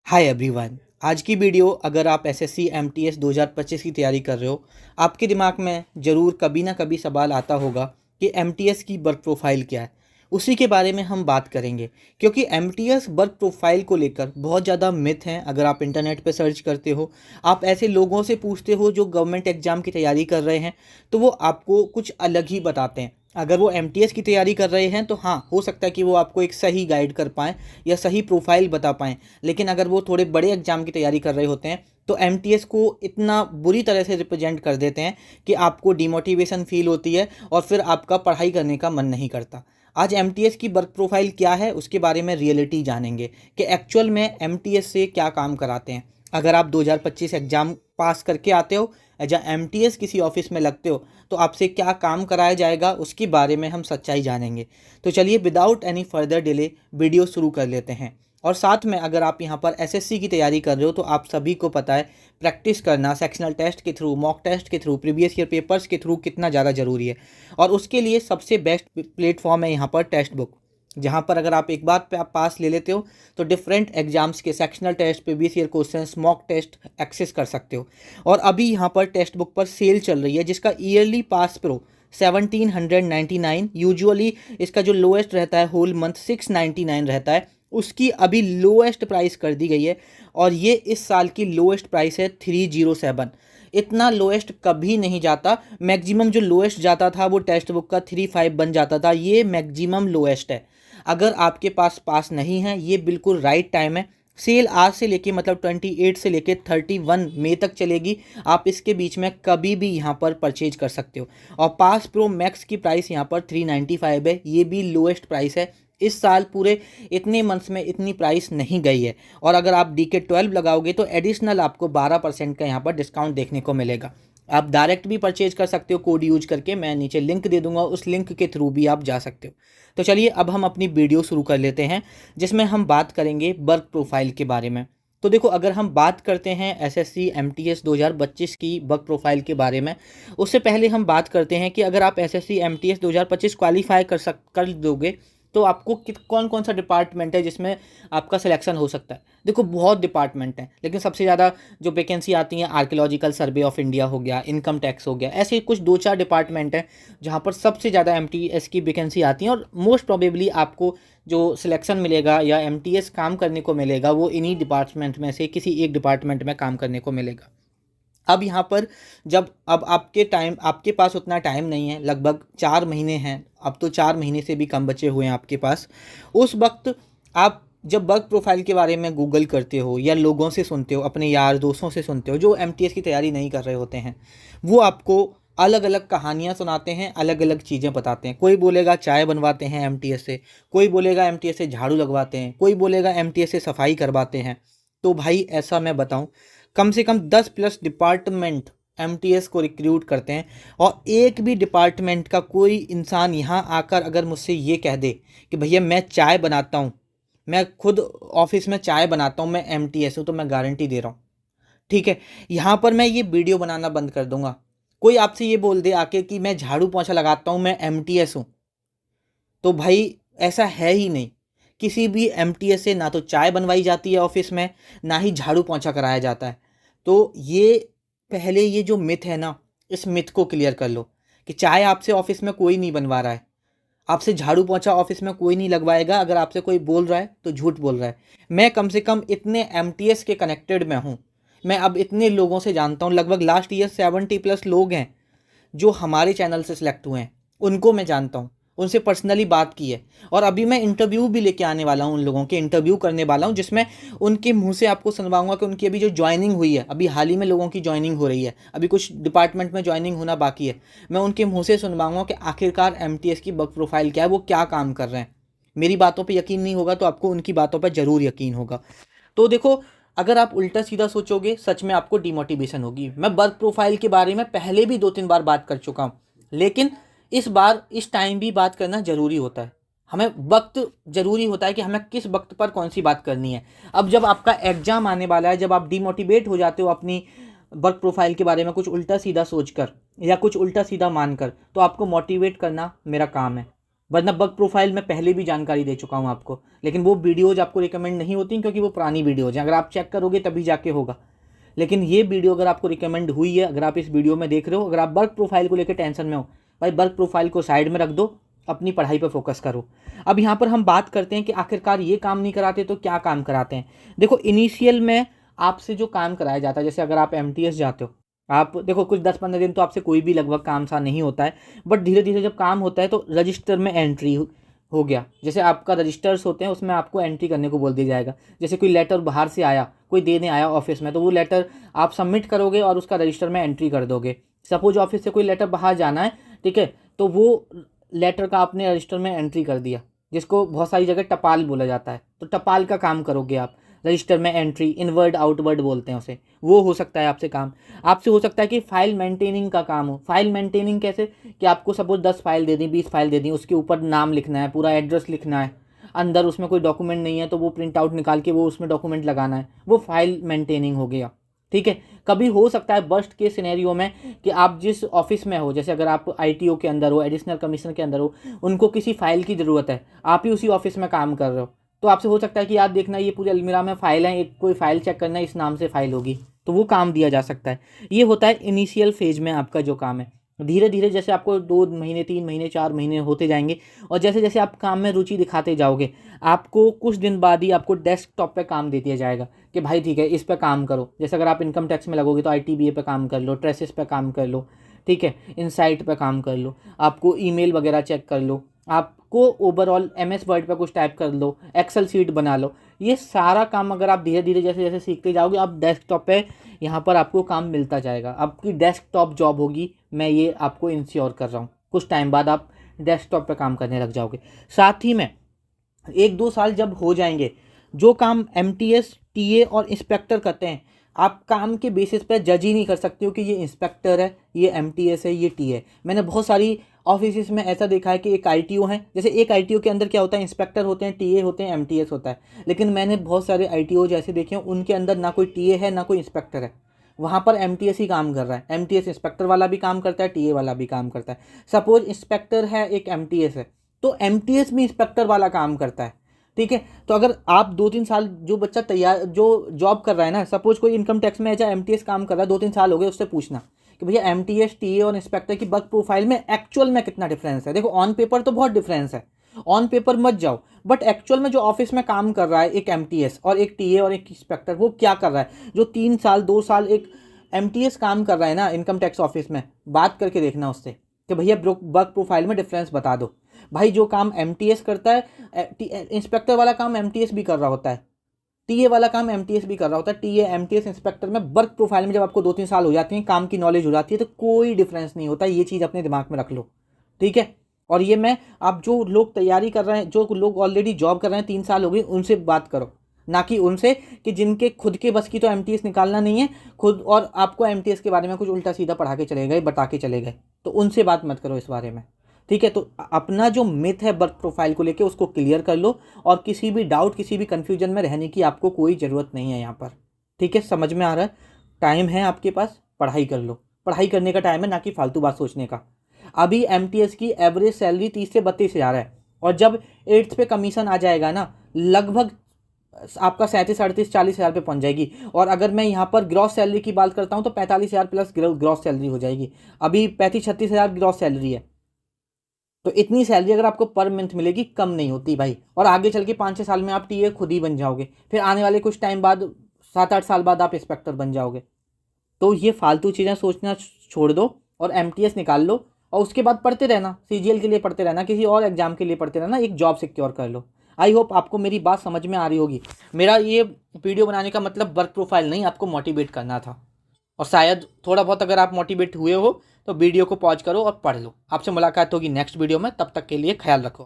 Hi everyone. आज की video अगर आप एसएससी एमटीएस 2025 की तैयारी कर रहे हो, आपके दिमाग में ज़रूर कभी ना कभी सवाल आता होगा कि एमटीएस की वर्क प्रोफाइल क्या है। उसी के बारे में हम बात करेंगे, क्योंकि एमटीएस वर्क प्रोफाइल को लेकर बहुत ज़्यादा मिथ हैं। अगर आप इंटरनेट पे सर्च करते हो, आप ऐसे लोगों से पूछते हो जो गवर्नमेंट एग्ज़ाम की तैयारी कर रहे हैं, तो वो आपको कुछ अलग ही बताते हैं। अगर वो एमटीएस की तैयारी कर रहे हैं तो हाँ, हो सकता है कि वो आपको एक सही गाइड कर पाएँ या सही प्रोफाइल बता पाएँ। लेकिन अगर वो थोड़े बड़े एग्जाम की तैयारी कर रहे होते हैं तो एमटीएस को इतना बुरी तरह से रिप्रेजेंट कर देते हैं कि आपको डिमोटिवेशन फील होती है और फिर आपका पढ़ाई करने का मन नहीं करता। आज एमटीएस की वर्क प्रोफाइल क्या है उसके बारे में रियलिटी जानेंगे कि एक्चुअल में एमटीएस से क्या काम कराते हैं। अगर आप 2025 एग्ज़ाम पास करके आते हो एज एमटीएस किसी ऑफिस में लगते हो तो आपसे क्या काम कराया जाएगा उसके बारे में हम सच्चाई जानेंगे। तो चलिए without any further delay video शुरू कर लेते हैं। और साथ में अगर आप यहाँ पर एसएससी की तैयारी कर रहे हो तो आप सभी को पता है प्रैक्टिस करना सेक्शनल टेस्ट के थ्रू, मॉक टेस्ट के थ्रू, प्रीवियस ईयर पेपर्स के थ्रू कितना ज़्यादा ज़रूरी है। और उसके लिए सबसे बेस्ट प्लेटफॉर्म है यहाँ पर टेक्स्ट बुक, जहाँ पर अगर आप एक बार पे आप पास ले लेते हो तो डिफरेंट एग्जाम्स के sectional test, previous year questions, mock test access कर सकते हो। और अभी यहाँ पर टेक्स्ट बुक पर सेल चल रही है जिसका ईयरली पास प्रो 1799, यूजुअली इसका जो लोएस्ट रहता है होल मंथ 699 रहता है, उसकी अभी लोएस्ट प्राइस कर दी गई है। और ये इस साल की लोएस्ट प्राइस है 307। इतना लोएस्ट कभी नहीं जाता। मैक्सिमम जो लोएस्ट जाता था वो टेक्स्ट बुक का 35 बन जाता था। ये मैक्सिमम लोएस्ट है। अगर आपके पास नहीं है, ये बिल्कुल राइट टाइम है। सेल आज से लेके मतलब 28 से लेके 31 मई तक चलेगी। आप इसके बीच में कभी भी यहाँ पर परचेज कर सकते हो। और पास प्रो मैक्स की प्राइस यहाँ पर 395 है, ये भी लोएस्ट प्राइस है। इस साल पूरे इतने मंथ्स में इतनी प्राइस नहीं गई है। और अगर आप DK12 लगाओगे तो एडिशनल आपको 12% का यहाँ पर डिस्काउंट देखने को मिलेगा। आप डायरेक्ट भी परचेज कर सकते हो कोड यूज करके, मैं नीचे लिंक दे दूंगा, उस लिंक के थ्रू भी आप जा सकते हो। तो चलिए अब हम अपनी वीडियो शुरू कर लेते हैं जिसमें हम बात करेंगे वर्क प्रोफाइल के बारे में। तो देखो, अगर हम बात करते हैं एसएससी एमटीएस 2025 की वर्क प्रोफाइल के बारे में, उससे पहले हम बात करते हैं कि अगर आप एसएससी एमटीएस 2025 क्वालिफाई कर दोगे तो आपको कौन कौन सा डिपार्टमेंट है जिसमें आपका सिलेक्शन हो सकता है। देखो, बहुत डिपार्टमेंट हैं, लेकिन सबसे ज़्यादा जो वैकेंसी आती हैं आर्कियोलॉजिकल सर्वे ऑफ इंडिया हो गया, इनकम टैक्स हो गया, ऐसे कुछ 2-4 डिपार्टमेंट हैं जहाँ पर सबसे ज़्यादा एमटीएस की वैकेंसी आती हैं। और मोस्ट प्रोबेबली आपको जो सिलेक्शन मिलेगा या एमटीएस काम करने को मिलेगा वो इन्हीं डिपार्टमेंट में से किसी एक डिपार्टमेंट में काम करने को मिलेगा। अब यहाँ पर जब अब आपके पास उतना टाइम नहीं है, लगभग 4 महीने हैं, अब तो 4 महीने से भी कम बचे हुए हैं आपके पास। उस वक्त आप जब वर्क प्रोफाइल के बारे में गूगल करते हो या लोगों से सुनते हो, अपने यार दोस्तों से सुनते हो जो एमटीएस की तैयारी नहीं कर रहे होते हैं, वो आपको अलग अलग कहानियाँ सुनाते हैं, अलग अलग चीज़ें बताते हैं। कोई बोलेगा चाय बनवाते हैं एमटीएस से, कोई बोलेगा एमटीएस से झाड़ू लगवाते हैं, कोई बोलेगा एमटीएस से सफाई करवाते हैं। तो भाई ऐसा मैं बताऊं, कम से कम 10+ डिपार्टमेंट एमटीएस को रिक्रूट करते हैं। और एक भी डिपार्टमेंट का कोई इंसान यहाँ आकर अगर मुझसे ये कह दे कि भैया मैं चाय बनाता हूँ, मैं खुद ऑफिस में चाय बनाता हूँ, मैं एमटीएस हूँ, तो मैं गारंटी दे रहा हूँ, ठीक है, यहाँ पर मैं ये वीडियो बनाना बंद कर दूंगा। कोई आपसे ये बोल दे आके कि मैं झाड़ू पोंछा लगाता हूँ, मैं एमटीएस हूँ, तो भाई ऐसा है ही नहीं। किसी भी एमटीएस से ना तो चाय बनवाई जाती है ऑफिस में, ना ही झाड़ू पोंछा कराया जाता है। तो ये पहले ये जो मिथ है ना, इस मिथ को क्लियर कर लो कि चाय आपसे ऑफिस में कोई नहीं बनवा रहा है, आपसे झाड़ू पोंछा ऑफिस में कोई नहीं लगवाएगा। अगर आपसे कोई बोल रहा है तो झूठ बोल रहा है। मैं कम से कम इतने एमटीएस के कनेक्टेड में हूँ, मैं अब इतने लोगों से जानता हूँ, लगभग लास्ट ईयर 70+ लोग हैं जो हमारे चैनल से सिलेक्ट हुए हैं, उनको मैं जानता हूँ, उनसे पर्सनली बात की है। और अभी मैं इंटरव्यू भी लेके आने वाला हूँ, उन लोगों के इंटरव्यू करने वाला हूँ, जिसमें उनके मुंह से आपको सुनवाऊंगा कि उनकी अभी जो ज्वाइनिंग हुई है, अभी हाल ही में लोगों की ज्वाइनिंग हो रही है, अभी कुछ डिपार्टमेंट में ज्वाइनिंग होना बाकी है, मैं उनके मुँह से सुनवाऊंगा कि आखिरकार एमटीएस की वर्क प्रोफाइल क्या है, वो क्या काम कर रहे हैं। मेरी बातों पर यकीन नहीं होगा तो आपको उनकी बातों पर ज़रूर यकीन होगा। तो देखो, अगर आप उल्टा सीधा सोचोगे सच में आपको डिमोटिवेशन होगी। मैं वर्क प्रोफाइल के बारे में पहले भी 2-3 बार बात कर चुका हूँ, लेकिन इस बार इस टाइम भी बात करना ज़रूरी होता है। हमें वक्त ज़रूरी होता है कि हमें किस वक्त पर कौन सी बात करनी है। अब जब आपका एग्ज़ाम आने वाला है, जब आप डिमोटिवेट हो जाते हो अपनी वर्क प्रोफाइल के बारे में कुछ उल्टा सीधा सोचकर या कुछ उल्टा सीधा मानकर, तो आपको मोटिवेट करना मेरा काम है। वरना बग प्रोफाइल में पहले भी जानकारी दे चुका हूँ आपको, लेकिन वो वीडियोज़ आपको रिकमेंड नहीं होती क्योंकि वो पुरानी वीडियोज़ हैं। अगर आप चेक करोगे तभी जाके होगा। लेकिन ये वीडियो अगर आपको रिकमेंड हुई है, अगर आप इस वीडियो में देख रहे हो, अगर आप वर्क प्रोफाइल को लेकर टेंशन में हो, भाई वर्क प्रोफाइल को साइड में रख दो, अपनी पढ़ाई पर फोकस करो। अब यहाँ पर हम बात करते हैं कि आखिरकार ये काम नहीं कराते तो क्या काम कराते हैं। देखो, इनिशियल में आपसे जो काम कराया जाता है, जैसे अगर आप एमटीएस जाते हो, आप देखो कुछ 10-15 दिन तो आपसे कोई भी लगभग काम सा नहीं होता है, बट धीरे धीरे जब काम होता है तो रजिस्टर में एंट्री हो गया, जैसे आपका रजिस्टर्स होते हैं उसमें आपको एंट्री करने को बोल दिया जाएगा। जैसे कोई लेटर बाहर से आया, कोई देने आया ऑफिस में, तो वो लेटर आप सबमिट करोगे और उसका रजिस्टर में एंट्री कर दोगे। सपोज ऑफिस से कोई लेटर बाहर जाना है, ठीक है, तो वो लेटर का आपने रजिस्टर में एंट्री कर दिया, जिसको बहुत सारी जगह टपाल बोला जाता है, तो टपाल का काम करोगे आप, रजिस्टर में एंट्री, इनवर्ड आउटवर्ड बोलते हैं उसे, वो हो सकता है आपसे काम। आपसे हो सकता है कि फाइल मेंटेनिंग का काम हो। फाइल मेंटेनिंग कैसे, कि आपको सपोज 10 फाइल दे दी, 20 फाइल दे दी, उसके ऊपर नाम लिखना है, पूरा एड्रेस लिखना है, अंदर उसमें कोई डॉक्यूमेंट नहीं है तो वो प्रिंट आउट निकाल के वो उसमें डॉक्यूमेंट लगाना है, वो फाइल मेंटेनिंग हो गया। ठीक है, कभी हो सकता है बर्स्ट के सिनेरियो में कि आप जिस ऑफिस में हो, जैसे अगर आप आईटीओ के अंदर हो, एडिशनल कमिश्नर के अंदर हो, उनको किसी फाइल की ज़रूरत है, आप ही उसी ऑफिस में काम कर रहे हो, तो आपसे हो सकता है कि याद देखना ये पूरे अलमीरा में फ़ाइल है, एक कोई फ़ाइल चेक करना है, इस नाम से फ़ाइल होगी, तो वो काम दिया जा सकता है। ये होता है इनिशियल फेज में आपका जो काम है। धीरे धीरे जैसे आपको 2 महीने, 3 महीने, 4 महीने होते जाएंगे और जैसे जैसे आप काम में रुचि दिखाते जाओगे, आपको कुछ दिन बाद ही आपको डेस्कटॉप पे काम दे दिया जाएगा कि भाई ठीक है, इस पे काम करो। जैसे अगर आप इनकम टैक्स में लगोगे तो आईटीबीए पे काम कर लो, ट्रेसेस पे काम कर लो, ठीक है, इनसाइट पे काम कर लो, आपको ईमेल वगैरह चेक कर लो, आपको ओवरऑल एमएस वर्ड पे कुछ टाइप कर लो, एक्सेल शीट बना लो। ये सारा काम अगर आप धीरे धीरे जैसे जैसे सीखते जाओगे, आप डेस्कटॉप पे यहाँ पर आपको काम मिलता जाएगा, आपकी डेस्कटॉप जॉब होगी। मैं ये आपको इंश्योर कर रहा हूँ, कुछ टाइम बाद आप डेस्कटॉप पे काम करने लग जाओगे। साथ ही में 1-2 साल जब हो जाएंगे, जो काम एमटीएस, टीए और इंस्पेक्टर करते हैं, आप काम के बेसिस पे जज ही नहीं कर सकते हो कि ये इंस्पेक्टर है, ये एमटीएस है, ये टीए है। मैंने बहुत सारी ऑफिस में ऐसा देखा है कि एक आईटीओ है, जैसे एक आईटीओ के अंदर क्या होता है, इंस्पेक्टर होते हैं, टीए होते हैं, एमटीएस होता है। लेकिन मैंने बहुत सारे आईटीओ जैसे देखे हैं, उनके अंदर ना कोई टीए है ना कोई इंस्पेक्टर है, वहाँ पर एमटीएस ही काम कर रहा है। एमटीएस इंस्पेक्टर वाला भी काम करता है, टीए वाला भी काम करता है। सपोज इंस्पेक्टर है, एक एमटीएस है, तो एमटीएस भी इंस्पेक्टर वाला काम करता है। ठीक है, तो अगर आप 2-3 साल, जो बच्चा तैयार जो जॉब कर रहा है ना, सपोज कोई इनकम टैक्स में ऐसा एमटीएस काम कर रहा है, 2-3 साल हो गए, उससे पूछना कि भैया एमटीएस, टीए और इंस्पेक्टर की वर्क प्रोफाइल में एक्चुअल में कितना डिफरेंस है। देखो, ऑन पेपर तो बहुत डिफरेंस है, ऑन पेपर मत जाओ, बट एक्चुअल में जो ऑफिस में काम कर रहा है एक एमटीएस और एक टीए और एक इंस्पेक्टर, वो क्या कर रहा है। जो 3 साल 2 साल एक एमटीएस काम कर रहा है ना इनकम टैक्स ऑफिस में, बात करके देखना उससे कि भैया वर्क प्रोफाइल में डिफरेंस बता दो। भाई जो काम एमटीएस करता है, इंस्पेक्टर वाला काम एमटीएस भी कर रहा होता है, टीए वाला काम एमटीएस भी कर रहा होता है। टीए, एमटीएस, इंस्पेक्टर में वर्क प्रोफाइल में जब आपको 2-3 साल हो जाती हैं, काम की नॉलेज हो जाती है, तो कोई डिफरेंस नहीं होता। ये चीज़ अपने दिमाग में रख लो, ठीक है। और ये मैं, आप जो लोग तैयारी कर रहे हैं, जो लोग ऑलरेडी जॉब कर रहे हैं, 3 साल हो गए, उनसे बात करो, ना कि उनसे कि जिनके खुद के बस की तो एमटीएस निकालना नहीं है खुद, और आपको एमटीएस के बारे में कुछ उल्टा सीधा पढ़ा के चले गए, बता के चले गए, तो उनसे बात मत करो इस बारे में, ठीक है। तो अपना जो मिथ है वर्क प्रोफाइल को लेके, उसको क्लियर कर लो, और किसी भी डाउट, किसी भी कन्फ्यूजन में रहने की आपको कोई ज़रूरत नहीं है यहाँ पर, ठीक है। समझ में आ रहा है? टाइम है आपके पास, पढ़ाई कर लो, पढ़ाई करने का टाइम है, ना कि फालतू बात सोचने का। अभी एमटीएस की एवरेज सैलरी 30 से 32 हज़ार है, और जब 8th पे कमीशन आ जाएगा ना, लगभग आपका 37, 38, 40 हज़ार पे पहुंच जाएगी। और अगर मैं यहाँ पर ग्रॉस सैलरी की बात करता हूँ तो 45 हज़ार प्लस ग्रॉस सैलरी हो जाएगी। अभी 35-36 हज़ार ग्रॉस सैलरी है, तो इतनी सैलरी अगर आपको पर मंथ मिलेगी, कम नहीं होती भाई। और आगे चल के 5-6 साल में आप टीए खुद ही बन जाओगे, फिर आने वाले कुछ टाइम बाद, 7-8 साल बाद आप इंस्पेक्टर बन जाओगे। तो ये फालतू चीज़ें सोचना छोड़ दो और एमटीएस निकाल लो, और उसके बाद पढ़ते रहना, सीजीएल के लिए पढ़ते रहना, किसी और एग्जाम के लिए पढ़ते रहना, एक जॉब सिक्योर कर लो। आई होप आपको मेरी बात समझ में आ रही होगी। मेरा ये वीडियो बनाने का मतलब वर्क प्रोफाइल नहीं, आपको मोटिवेट करना था। और शायद थोड़ा बहुत अगर आप मोटिवेट हुए हो तो वीडियो को पॉज करो और पढ़ लो। आपसे मुलाकात होगी नेक्स्ट वीडियो में, तब तक के लिए ख्याल रखो।